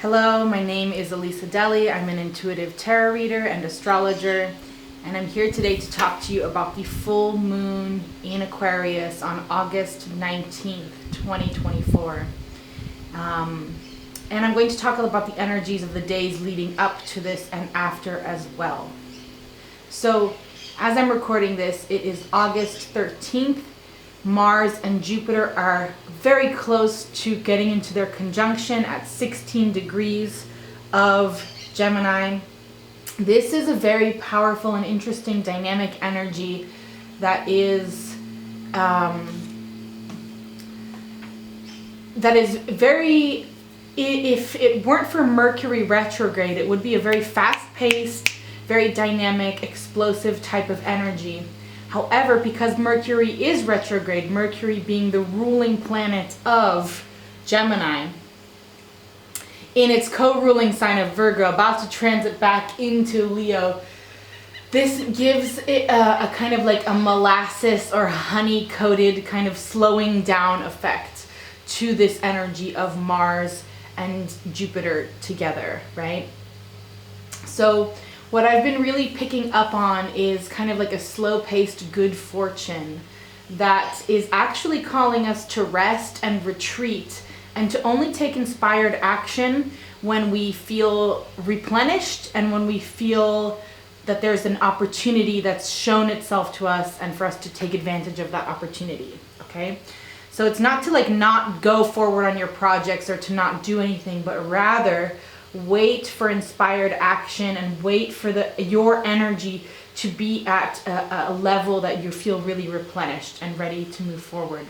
Hello, my name is Elis Adelle. I'm an intuitive tarot reader and astrologer, and I'm here today to talk to you about the full moon in Aquarius on August 19th, 2024. And I'm going to talk about the energies of the days leading up to this and after as well. So, as I'm recording this, it is August 13th. Mars and Jupiter are very close to getting into their conjunction at 16 degrees of Gemini. This is a very powerful and interesting dynamic energy that is very, if it weren't for Mercury retrograde, it would be a very fast-paced, very dynamic, explosive type of energy. However, because Mercury is retrograde, Mercury being the ruling planet of Gemini, in its co-ruling sign of Virgo, about to transit back into Leo, this gives it a kind of like a molasses or honey-coated kind of slowing down effect to this energy of Mars and Jupiter together, right? So what I've been really picking up on is kind of like a slow-paced good fortune that is actually calling us to rest and retreat and to only take inspired action when we feel replenished and when we feel that there's an opportunity that's shown itself to us and for us to take advantage of that opportunity, okay? So it's not to like not go forward on your projects or to not do anything, but rather wait for inspired action and wait for your energy to be at a level that you feel really replenished and ready to move forward.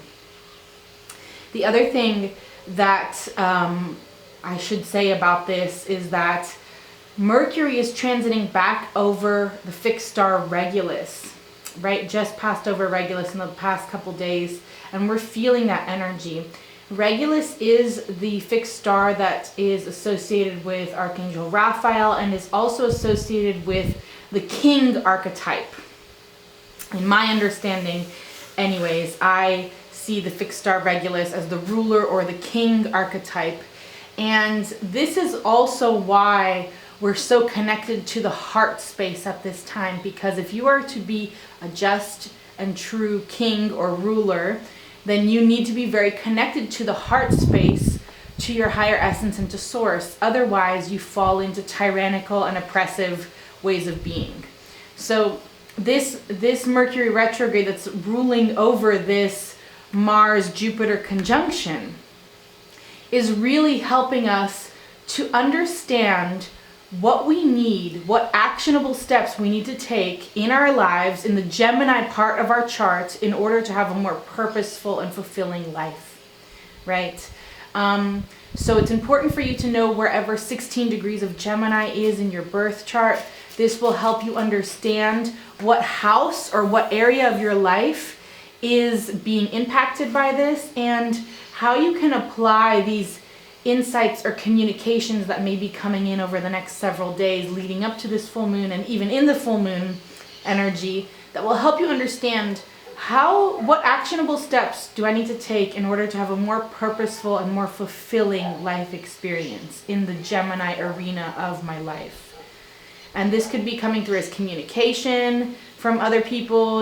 The other thing that I should say about this is that Mercury is transiting back over the fixed star Regulus, right? Just passed over Regulus in the past couple days, and we're feeling that energy. Regulus is the fixed star that is associated with Archangel Raphael and is also associated with the king archetype. In my understanding, anyways, I see the fixed star Regulus as the ruler or the king archetype. And this is also why we're so connected to the heart space at this time, because if you are to be a just and true king or ruler, then you need to be very connected to the heart space, to your higher essence and to source. Otherwise, you fall into tyrannical and oppressive ways of being. So this Mercury retrograde that's ruling over this Mars-Jupiter conjunction is really helping us to understand what we need, what actionable steps we need to take in our lives, in the Gemini part of our chart, in order to have a more purposeful and fulfilling life, right? So it's important for you to know wherever 16 degrees of Gemini is in your birth chart. This will help you understand what house or what area of your life is being impacted by this and how you can apply these insights or communications that may be coming in over the next several days leading up to this full moon and even in the full moon energy that will help you understand what actionable steps do I need to take in order to have a more purposeful and more fulfilling life experience in the Gemini arena of my life. And this could be coming through as communication from other people,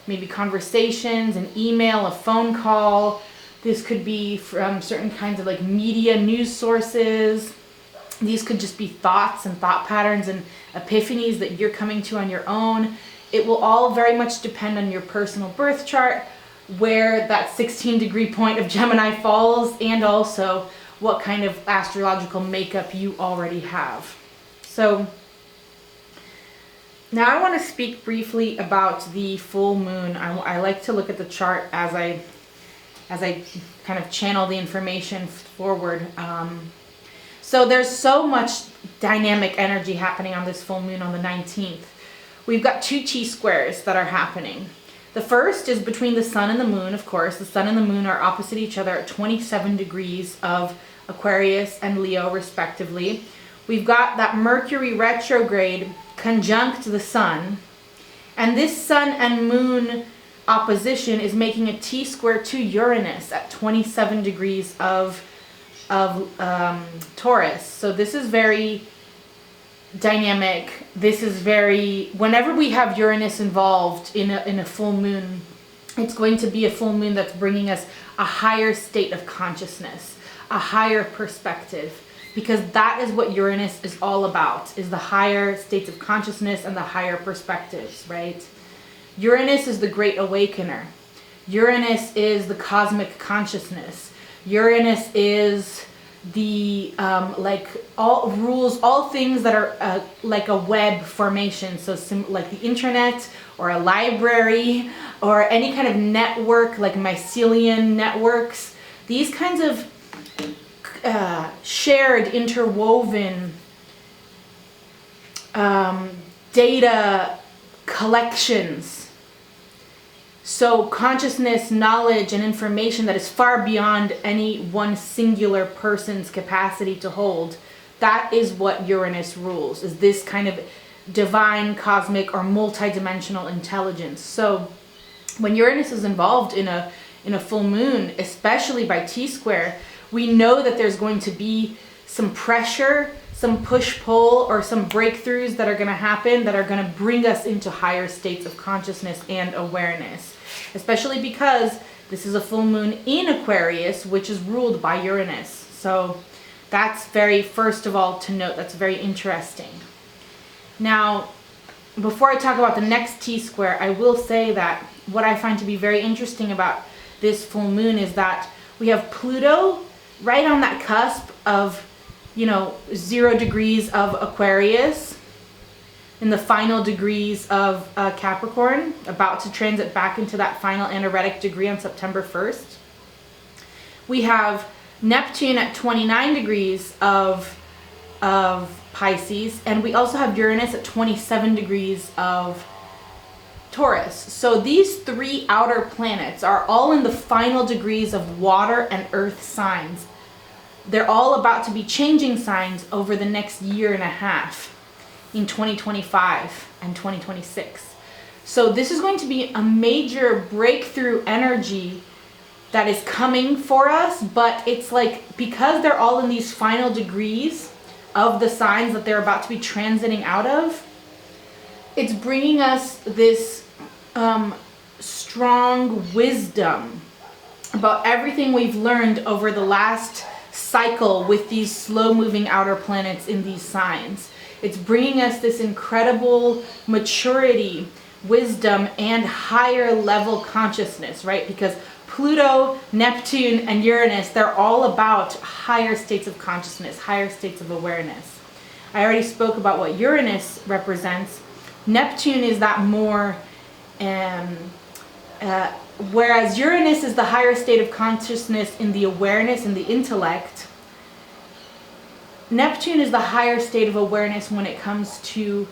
maybe conversations, an email, a phone call. This could be from certain kinds of like media news sources. These could just be thoughts and thought patterns and epiphanies that you're coming to on your own. It will all very much depend on your personal birth chart, where that 16 degree point of Gemini falls, and also what kind of astrological makeup you already have. So now I want to speak briefly about the full moon. I like to look at the chart as I kind of channel the information forward. So there's so much dynamic energy happening on this full moon on the 19th. We've got two T-squares that are happening. The first is between the sun and the moon, of course. The sun and the moon are opposite each other at 27 degrees of Aquarius and Leo, respectively. We've got that Mercury retrograde conjunct the sun. And this sun and moon opposition is making a T-square to Uranus at 27 degrees of of Taurus. So this is very dynamic. This is very, whenever we have Uranus involved in a full moon, it's going to be a full moon that's bringing us a higher state of consciousness, a higher perspective, because that is what Uranus is all about, is the higher states of consciousness and the higher perspectives, right? Uranus is the great awakener. Uranus is the cosmic consciousness. Uranus is the like all rules, all things that are like a web formation. So like the internet or a library or any kind of network, like mycelial networks. These kinds of shared, interwoven data collections. So consciousness, knowledge, and information that is far beyond any one singular person's capacity to hold. That is what Uranus rules, is this kind of divine, cosmic, or multidimensional intelligence. So when Uranus is involved in a full moon, especially by T-square, we know that there's going to be some pressure, some push-pull, or some breakthroughs that are going to happen that are going to bring us into higher states of consciousness and awareness. Especially because this is a full moon in Aquarius, which is ruled by Uranus. So that's very, first of all, to note, that's very interesting. Now, before I talk about the next T-square, I will say that what I find to be very interesting about this full moon is that we have Pluto right on that cusp of, 0 degrees of Aquarius, in the final degrees of Capricorn, about to transit back into that final anaretic degree on September 1st. We have Neptune at 29 degrees of Pisces, and we also have Uranus at 27 degrees of Taurus. So these three outer planets are all in the final degrees of water and earth signs. They're all about to be changing signs over the next year and a half, in 2025 and 2026. So this is going to be a major breakthrough energy that is coming for us, but it's like, because they're all in these final degrees of the signs that they're about to be transiting out of, it's bringing us this strong wisdom about everything we've learned over the last cycle with these slow-moving outer planets in these signs. It's bringing us this incredible maturity, wisdom, and higher level consciousness, right? Because Pluto, Neptune, and Uranus, they're all about higher states of consciousness, higher states of awareness. I already spoke about what Uranus represents. Neptune is that more, whereas Uranus is the higher state of consciousness in the awareness and the intellect, Neptune is the higher state of awareness when it comes to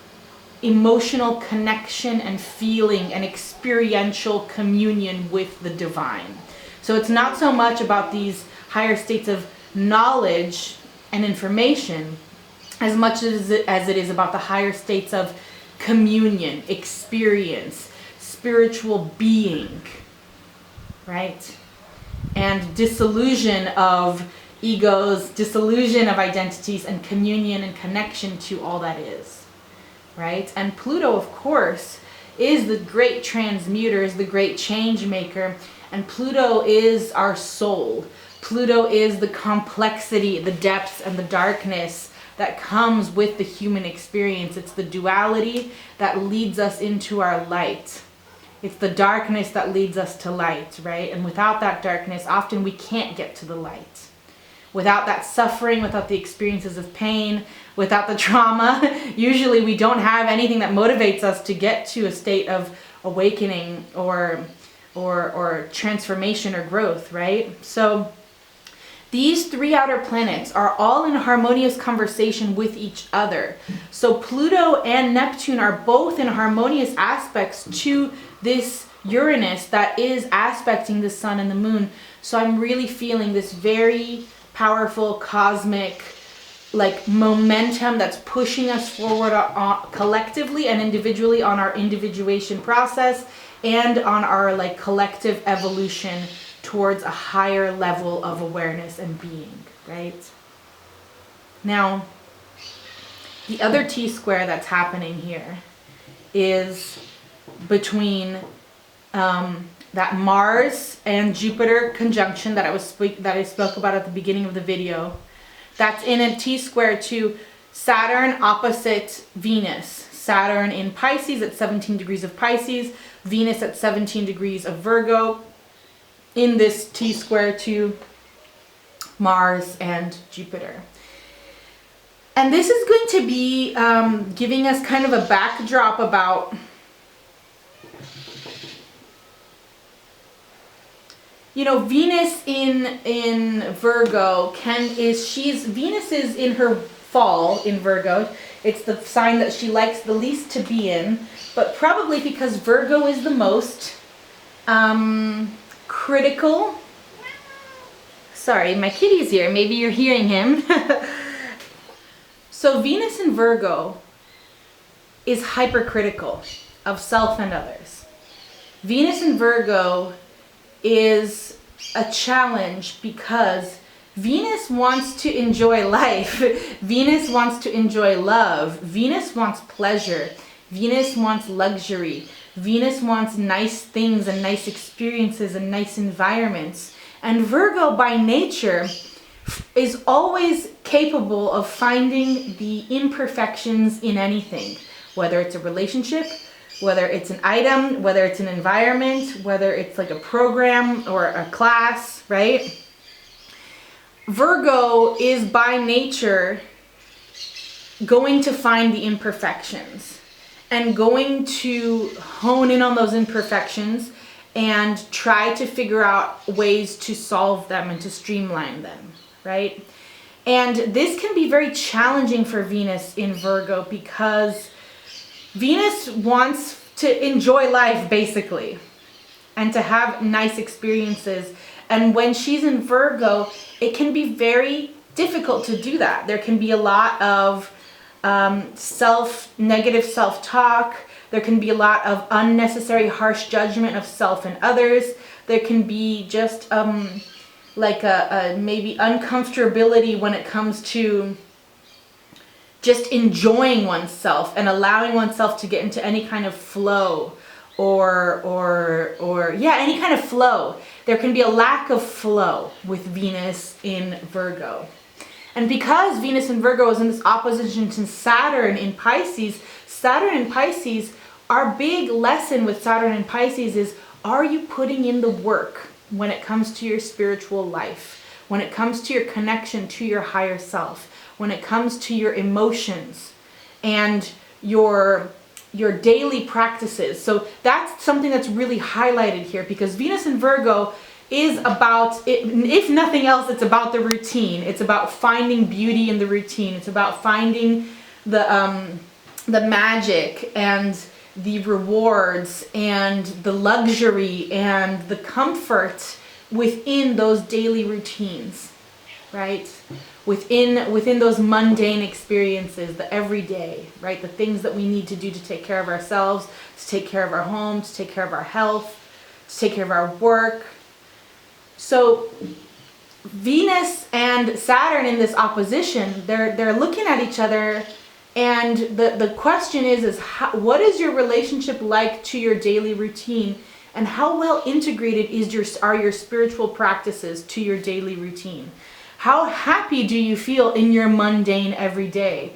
emotional connection and feeling and experiential communion with the divine. So it's not so much about these higher states of knowledge and information as much as it is about the higher states of communion, experience, spiritual being, right? And dissolution of egos, dissolution of identities, and communion and connection to all that is, right? And Pluto, of course, is the great transmuter, is the great change maker, and Pluto is our soul. Pluto is the complexity, the depths, and the darkness that comes with the human experience. It's the duality that leads us into our light. It's the darkness that leads us to light, right? And without that darkness, often we can't get to the light. Without that suffering, without the experiences of pain, without the trauma, usually we don't have anything that motivates us to get to a state of awakening or transformation or growth, right? So these three outer planets are all in harmonious conversation with each other. So Pluto and Neptune are both in harmonious aspects to this Uranus that is aspecting the sun and the moon. So I'm really feeling this very powerful cosmic momentum that's pushing us forward collectively and individually on our individuation process and on our collective evolution towards a higher level of awareness and being. right? Now, the other T-square that's happening here is between that Mars and Jupiter conjunction that I spoke about at the beginning of the video. That's in a T-square to Saturn opposite Venus. Saturn in Pisces at 17 degrees of Pisces, Venus at 17 degrees of Virgo, in this T-square to Mars and Jupiter. And this is going to be giving us kind of a backdrop about Venus in Virgo Venus is in her fall in Virgo. It's the sign that she likes the least to be in, but probably because Virgo is the most critical. Sorry, my kitty's here. Maybe you're hearing him. So Venus in Virgo is hypercritical of self and others. Venus in Virgo is a challenge because Venus wants to enjoy life. Venus wants to enjoy love. Venus wants pleasure. Venus wants luxury. Venus wants nice things and nice experiences and nice environments. And Virgo by nature is always capable of finding the imperfections in anything, whether it's a relationship, whether it's an item, whether it's an environment, whether it's like a program or a class, right? Virgo is by nature going to find the imperfections and going to hone in on those imperfections and try to figure out ways to solve them and to streamline them, right? And this can be very challenging for Venus in Virgo because Venus wants to enjoy life basically and to have nice experiences. And when she's in Virgo, it can be very difficult to do that. There can be a lot of negative self-talk. There can be a lot of unnecessary harsh judgment of self and others. There can be just like a maybe uncomfortability when it comes to just enjoying oneself and allowing oneself to get into any kind of flow or any kind of flow. There can be a lack of flow with Venus in Virgo. And because Venus in Virgo is in this opposition to Saturn in Pisces, our big lesson with Saturn in Pisces is, are you putting in the work when it comes to your spiritual life, when it comes to your connection to your higher self, when it comes to your emotions and your daily practices? So that's something that's really highlighted here, because Venus in Virgo is about, if nothing else, it's about the routine. It's about finding beauty in the routine. It's about finding the magic and the rewards and the luxury and the comfort within those daily routines, right? Within those mundane experiences, the everyday, right? The things that we need to do to take care of ourselves, to take care of our home, to take care of our health, to take care of our work. So Venus and Saturn in this opposition, they're looking at each other, and the question is what is your relationship like to your daily routine, and how well integrated are your spiritual practices to your daily routine? How happy do you feel in your mundane everyday?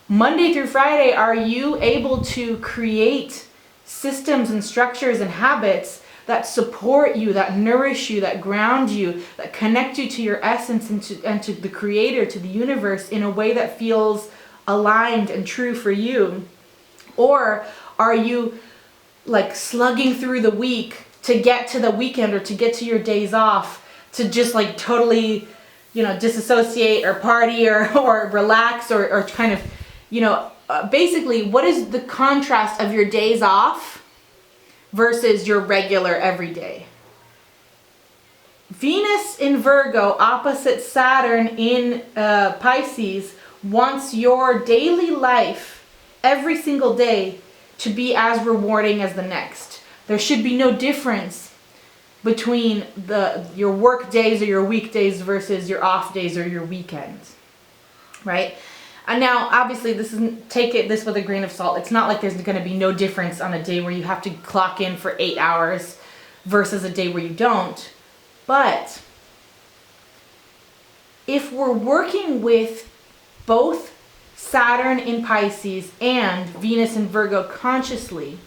Monday through Friday, are you able to create systems and structures and habits that support you, that nourish you, that ground you, that connect you to your essence and to the creator, to the universe, in a way that feels aligned and true for you? Or are you like slugging through the week to get to the weekend or to get to your days off, to just like totally, disassociate or party or relax or kind of, basically, what is the contrast of your days off versus your regular everyday? Venus in Virgo opposite Saturn in Pisces wants your daily life every single day to be as rewarding as the next. There should be no difference between your work days or your weekdays versus your off days or your weekends, right? And now, obviously, take this with a grain of salt. It's not like there's going to be no difference on a day where you have to clock in for 8 hours versus a day where you don't. But if we're working with both Saturn in Pisces and Venus in Virgo consciously,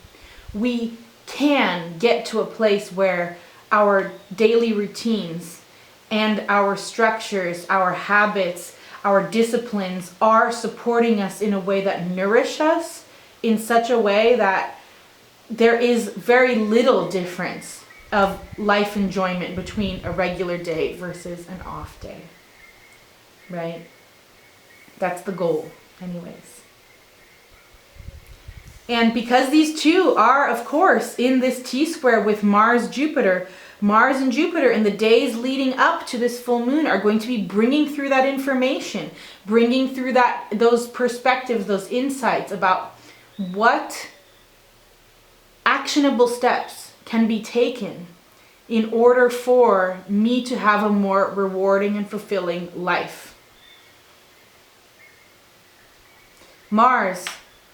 we can get to a place where our daily routines and our structures, our habits, our disciplines are supporting us in a way that nourish us in such a way that there is very little difference of life enjoyment between a regular day versus an off day, right? That's the goal anyways. And because these two are, of course, in this T-square with Mars and Jupiter in the days leading up to this full moon are going to be bringing through that information, bringing through those perspectives, those insights about what actionable steps can be taken in order for me to have a more rewarding and fulfilling life. Mars,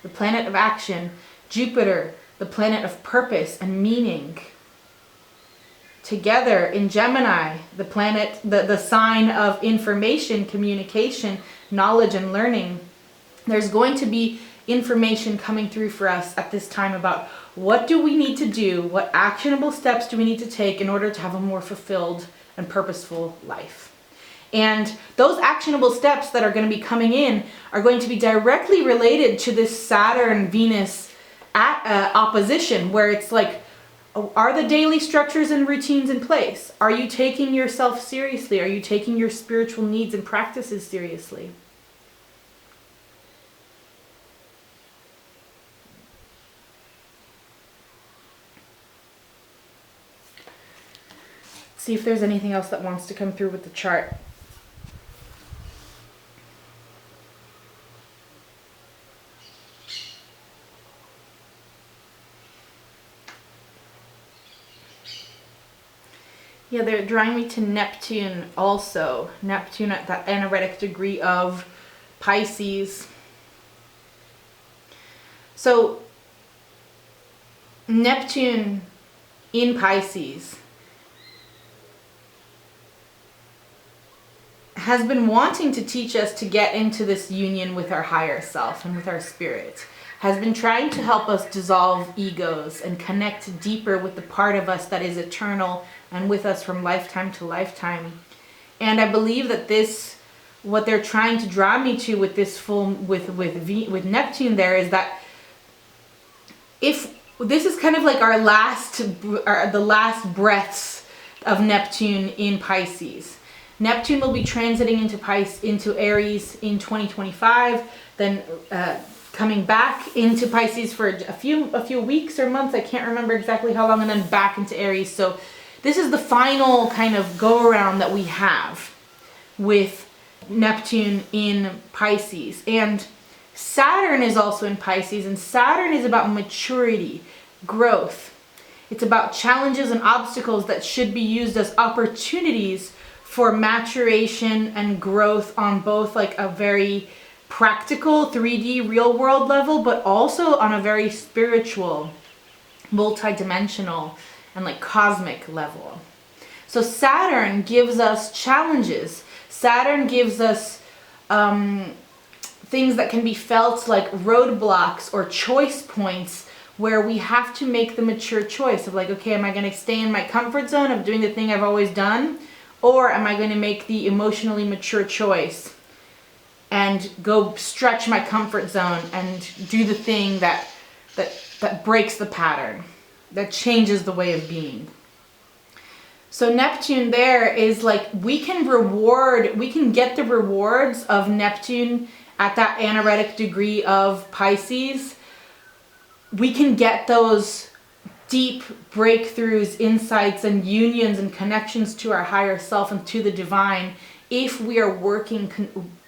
the planet of action, Jupiter, the planet of purpose and meaning. Together in Gemini, the planet, the sign of information, communication, knowledge, and learning. There's going to be information coming through for us at this time about what do we need to do, what actionable steps do we need to take in order to have a more fulfilled and purposeful life. And those actionable steps that are going to be coming in are going to be directly related to this Saturn-Venus opposition, where it's like, are the daily structures and routines in place? Are you taking yourself seriously? Are you taking your spiritual needs and practices seriously? See if there's anything else that wants to come through with the chart. Yeah, they're drawing me to Neptune also. Neptune at that anaretic degree of Pisces. So, Neptune in Pisces has been wanting to teach us to get into this union with our higher self and with our spirit. Has been trying to help us dissolve egos and connect deeper with the part of us that is eternal and with us from lifetime to lifetime. And I believe that what they're trying to draw me to with this with Neptune there is that if this is kind of like the last breaths of Neptune in Pisces. Neptune will be transiting into Aries in 2025, then coming back into Pisces for a few weeks or months, I can't remember exactly how long, and then back into Aries. So this is the final kind of go around that we have with Neptune in Pisces. And Saturn is also in Pisces, and Saturn is about maturity, growth. It's about challenges and obstacles that should be used as opportunities for maturation and growth on both like a very practical 3D real world level, but also on a very spiritual, multidimensional and like cosmic level. So Saturn gives us challenges. Saturn gives us things that can be felt like roadblocks or choice points where we have to make the mature choice of like, okay, am I going to stay in my comfort zone of doing the thing I've always done? Or am I going to make the emotionally mature choice and go stretch my comfort zone and do the thing that breaks the pattern, that changes the way of being? So Neptune there is like, we can get the rewards of Neptune at that anaretic degree of Pisces. We can get those deep breakthroughs, insights, and unions and connections to our higher self and to the divine if we are working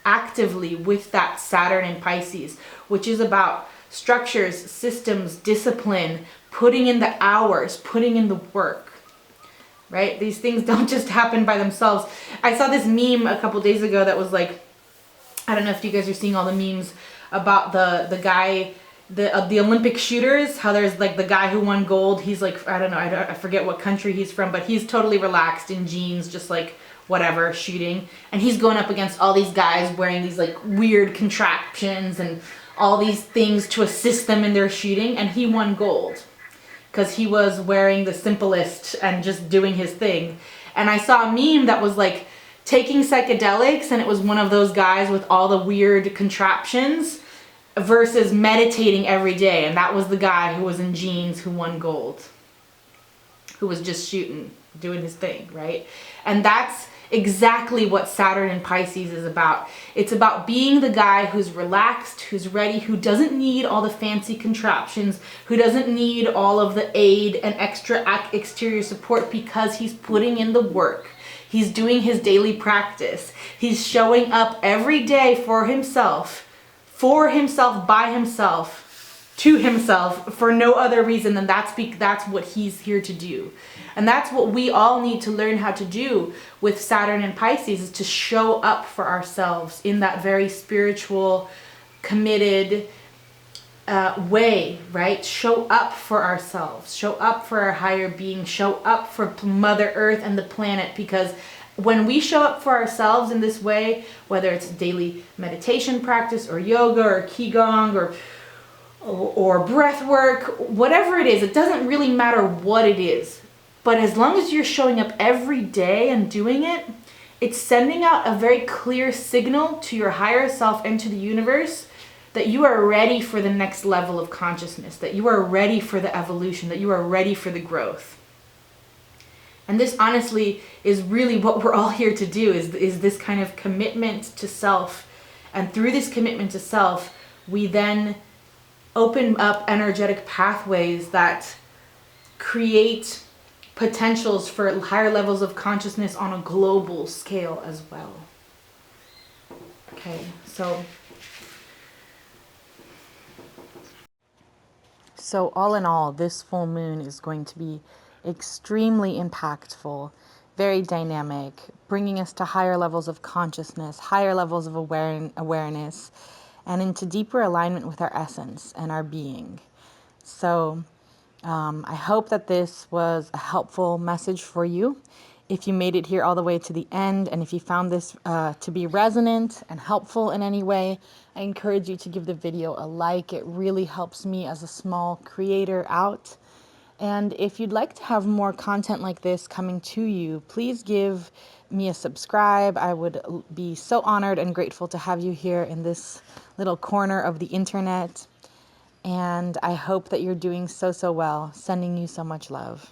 actively with that Saturn in Pisces, which is about structures, systems, discipline, putting in the hours, putting in the work. right? These things don't just happen by themselves. I saw this meme a couple days ago that was like, I don't know if you guys are seeing all the memes about the guy, the Olympic shooters, how there's like the guy who won gold. He's like, I don't know, I forget what country he's from, but he's totally relaxed in jeans, just like whatever, shooting. And he's going up against all these guys wearing these like weird contraptions and all these things to assist them in their shooting. And he won gold because he was wearing the simplest and just doing his thing. And I saw a meme that was like taking psychedelics, and it was one of those guys with all the weird contraptions versus meditating every day. And that was the guy who was in jeans who won gold, who was just shooting, doing his thing, right? And that's exactly what Saturn in Pisces is about. It's about being the guy who's relaxed, who's ready, who doesn't need all the fancy contraptions, who doesn't need all of the aid and extra exterior support, because he's putting in the work. He's doing his daily practice. He's showing up every day for himself, by himself, to himself, for no other reason than that's what he's here to do. And that's what we all need to learn how to do with Saturn and Pisces, is to show up for ourselves in that very spiritual, committed way, right? Show up for ourselves, show up for our higher being, show up for Mother Earth and the planet. Because when we show up for ourselves in this way, whether it's daily meditation practice or yoga or qigong or breath work, whatever it is, it doesn't really matter what it is. But as long as you're showing up every day and doing it, it's sending out a very clear signal to your higher self and to the universe that you are ready for the next level of consciousness, that you are ready for the evolution, that you are ready for the growth. And this honestly is really what we're all here to do, is this kind of commitment to self. And through this commitment to self, we then open up energetic pathways that create potentials for higher levels of consciousness on a global scale as well. Okay, so all in all, this full moon is going to be extremely impactful, very dynamic, bringing us to higher levels of consciousness, higher levels of awareness, and into deeper alignment with our essence and our being. So I hope that this was a helpful message for you. If you made it here all the way to the end, and if you found this to be resonant and helpful in any way, I encourage you to give the video a like. It really helps me as a small creator out. And if you'd like to have more content like this coming to you, please give me a subscribe. I would be so honored and grateful to have you here in this little corner of the internet. And I hope that you're doing so well. Sending you so much love.